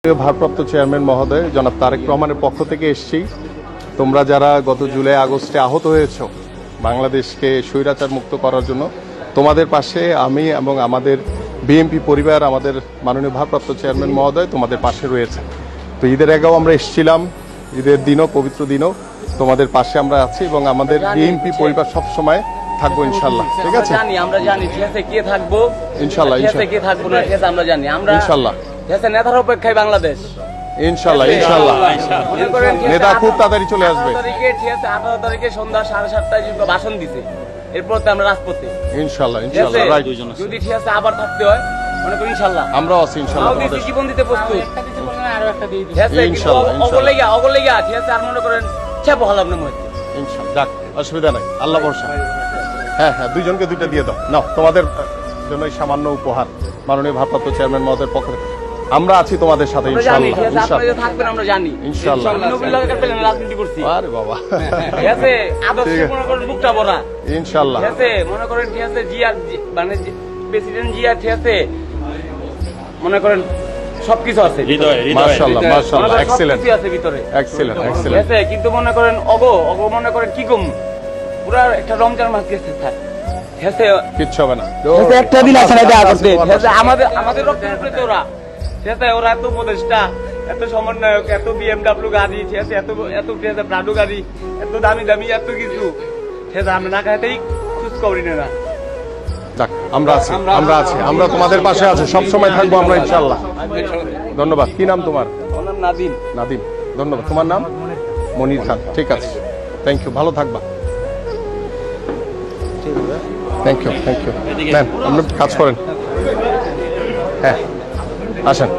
ভারপ্রাপ্ত চেয়ারম্যান মহোদয় জনাব তারেক রহমানের পক্ষ থেকে এসেছি। তোমরা যারা গত জুলাই আগস্টে আহত হয়েছ বাংলাদেশকে স্বৈরাচার মুক্ত করার জন্য, তোমাদের পাশে আমি এবং আমাদের বিএনপি পরিবার, আমাদের মাননীয় ভারপ্রাপ্ত চেয়ারম্যান মহোদয় তোমাদের পাশে রয়েছে। তো ঈদের আগেও আমরা এসেছিলাম, ঈদের দিনও, পবিত্র দিনও তোমাদের পাশে আমরা আছি এবং আমাদের বিএনপি পরিবার সব সময় থাকবো ইনশাল্লাহ। ঠিক আছে, আমরা জানি ঠিক আছে কে থাকবো ইনশাল্লাহ, কে থাকবো না ঠিক আছে আমরা জানি, আমরা ইনশাল্লাহ নেতার অপেক্ষায় বাংলাদেশ ইনশাল্লাহ ইনশাল্লাহ নেতা খুব তাড়াতাড়ি চলে আসবে। 18 তারিখে সন্ধ্যা 7:30টায় ভাষণ দিছে, এরপর তো আমরা রাজপথে ইনশাল্লাহ ইনশাল্লাহ রাইট। যদি ঠিক আছে আবার থাকতে হয় মনে করি ইনশাল্লাহ আমরাও আছি ইনশাল্লাহ, জীবন দিতে প্রস্তুত ইনশাল্লাহ অগলেগা ঠিক আছে। আর মনে করেন চাপো হলাম না মধ্যে ইনশাল্লাহ, যাক অসুবিধা নাই, আল্লাহ ভরসা। হ্যাঁ হ্যাঁ, দুইজনকে দুইটা দিয়ে দাও। নাও তোমাদের জন্য এই সামান্য উপহার মাননীয় ভারপ্রাপ্ত চেয়ারম্যান মহোদয়ের পক্ষ থেকে। আমরা আছি তোমাদের সাথে ইনশাআল্লাহ ইনশাআল্লাহ থাকবেন, আমরা জানি ইনশাআল্লাহ। রাজনীতি করছি, আরে বাবা ঠিক আছে আদর্শ মনে করেন বুকটা ভরা ইনশাআল্লাহ, ঠিক আছে মনে করেন ঠিক আছে জিয়া মানে প্রেসিডেন্ট জিয়া ঠিক আছে মনে করেন সবকিছু আছে মাশাআল্লাহ মাশাআল্লাহ, এক্সেলেন্ট আছে ভিতরে, এক্সেলেন্ট ঠিক এক্সেলেন্ট। আছে কিন্তু মনে করেন অগো মনে করেন কি কম পুরা একটা রমজান মাস গেছে স্যার, ঠিক আছে কিচ্ছু হবে না, একটা দিন আছে না দেয়া করতে, ঠিক আছে আমাদের রক্তের উপরে তো ওরা, ঠিক আছে ওরা এত উপদেষ্টা, এত সমন্বয়ক, এত বিএমডব্লিউ গাড়ি, ঠিক আছে এত ঠিক আছে প্রাডো গাড়ি, এত দামি দামি এত কিছু, ঠিক আছে আমরা না খাইতেই খোঁজ করি না। যাক আমরা আছি আমরা আছি, আমরা তোমাদের পাশে আছি, সব সময় থাকবো আমরা ইনশাআল্লাহ। ধন্যবাদ। কি নাম তোমার? আমার নাম নাদিম। নাদিম, ধন্যবাদ। তোমার নাম? মনির খান। ঠিক আছে, থ্যাংক ইউ, ভালো থাকবা। Thank you thank you ma'am, আপনি কাজ করেন। হ্যাঁ আসেন।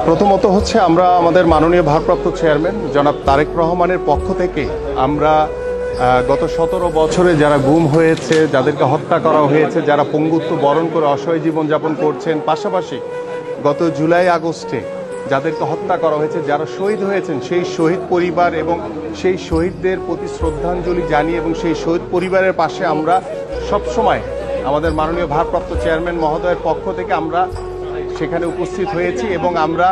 প্রথমত হচ্ছে আমরা আমাদের মাননীয় ভারপ্রাপ্ত চেয়ারম্যান জনাব তারেক রহমানের পক্ষ থেকে আমরা গত 17 বছরে যারা গুম হয়েছে, যাদেরকে হত্যা করা হয়েছে, যারা পঙ্গুত্ব বরণ করে অসহায় জীবনযাপন করছেন, পাশাপাশি গত জুলাই আগস্টে যাদেরকে হত্যা করা হয়েছে, যারা শহীদ হয়েছেন, সেই শহীদ পরিবার এবং সেই শহীদদের প্রতি শ্রদ্ধাঞ্জলি জানিয়ে এবং সেই শহীদ পরিবারের পাশে আমরা সবসময় আমাদের মাননীয় ভারপ্রাপ্ত চেয়ারম্যান মহোদয়ের পক্ষ থেকে আমরা সেখানে উপস্থিত হয়েছি এবং আমরা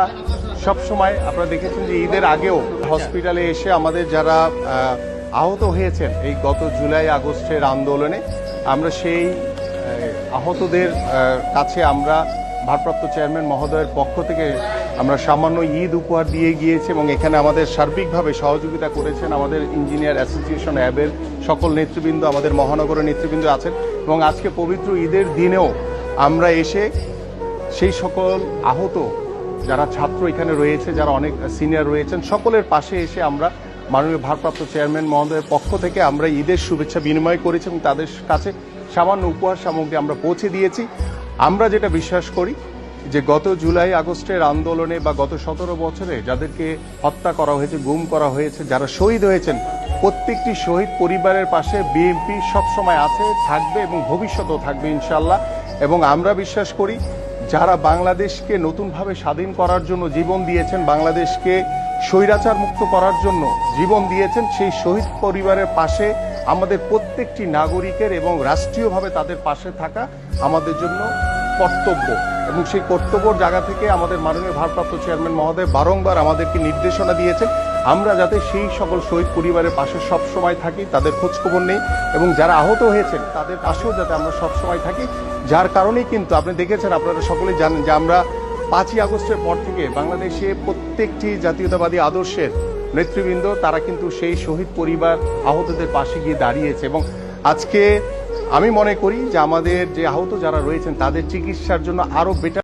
সবসময়, আপনারা দেখেছেন যে ঈদের আগেও হসপিটালে এসে আমাদের যারা আহত হয়েছেন এই গত জুলাই আগস্টের আন্দোলনে, আমরা সেই আহতদের কাছে আমরা ভারপ্রাপ্ত চেয়ারম্যান মহোদয়ের পক্ষ থেকে আমরা সামান্য ঈদ উপহার দিয়ে গিয়েছি এবং এখানে আমাদের সার্বিকভাবে সহযোগিতা করেছেন আমাদের ইঞ্জিনিয়ার অ্যাসোসিয়েশন অ্যাবের সকল নেতৃবৃন্দ, আমাদের মহানগরের নেতৃবৃন্দ আছেন এবং আজকে পবিত্র ঈদের দিনেও আমরা এসে সেই সকল আহত যারা ছাত্র এখানে রয়েছে, যারা অনেক সিনিয়র রয়েছেন, সকলের পাশে এসে আমরা মাননীয় ভারপ্রাপ্ত চেয়ারম্যান মহোদয়ের পক্ষ থেকে আমরা ঈদের শুভেচ্ছা বিনিময় করেছি এবং তাদের কাছে সামান্য উপহার সামগ্রী আমরা পৌঁছে দিয়েছি। আমরা যেটা বিশ্বাস করি যে গত জুলাই আগস্টের আন্দোলনে বা গত 17 বছরে যাদেরকে হত্যা করা হয়েছে, গুম করা হয়েছে, যারা শহীদ হয়েছেন, প্রত্যেকটি শহীদ পরিবারের পাশে বিএনপি সবসময় আছে, থাকবে এবং ভবিষ্যতেও থাকবে ইনশাল্লাহ। এবং আমরা বিশ্বাস করি যারা বাংলাদেশকে নতুনভাবে স্বাধীন করার জন্য জীবন দিয়েছেন, বাংলাদেশকে স্বৈরাচার মুক্ত করার জন্য জীবন দিয়েছেন, সেই শহীদ পরিবারের পাশে আমাদের প্রত্যেকটি নাগরিকের এবং রাষ্ট্রীয়ভাবে তাদের পাশে থাকা আমাদের জন্য কর্তব্য। এবং সেই কর্তব্যর জায়গা থেকে আমাদের মাননীয় ভারপ্রাপ্ত চেয়ারম্যান মহোদয় বারংবার আমাদেরকে নির্দেশনা দিয়েছেন আমরা যাতে সেই সকল শহীদ পরিবারের পাশে সবসময় থাকি, তাদের খোঁজখবর নেই এবং যারা আহত হয়েছেন তাদের পাশেও যাতে আমরা সবসময় থাকি। যার কারণেই কিন্তু আপনি দেখেছেন, আপনারা সকলেই জানেন যে আমরা 5ই আগস্টের পর থেকে বাংলাদেশে প্রত্যেকটি জাতীয়তাবাদী আদর্শের নেতৃবৃন্দ তারা কিন্তু সেই শহীদ পরিবার আহতদের পাশে গিয়ে দাঁড়িয়েছে এবং আজকে আমি মনে করি যে আমাদের যে আহত যারা রয়েছেন তাদের চিকিৎসার জন্য আরো বেটার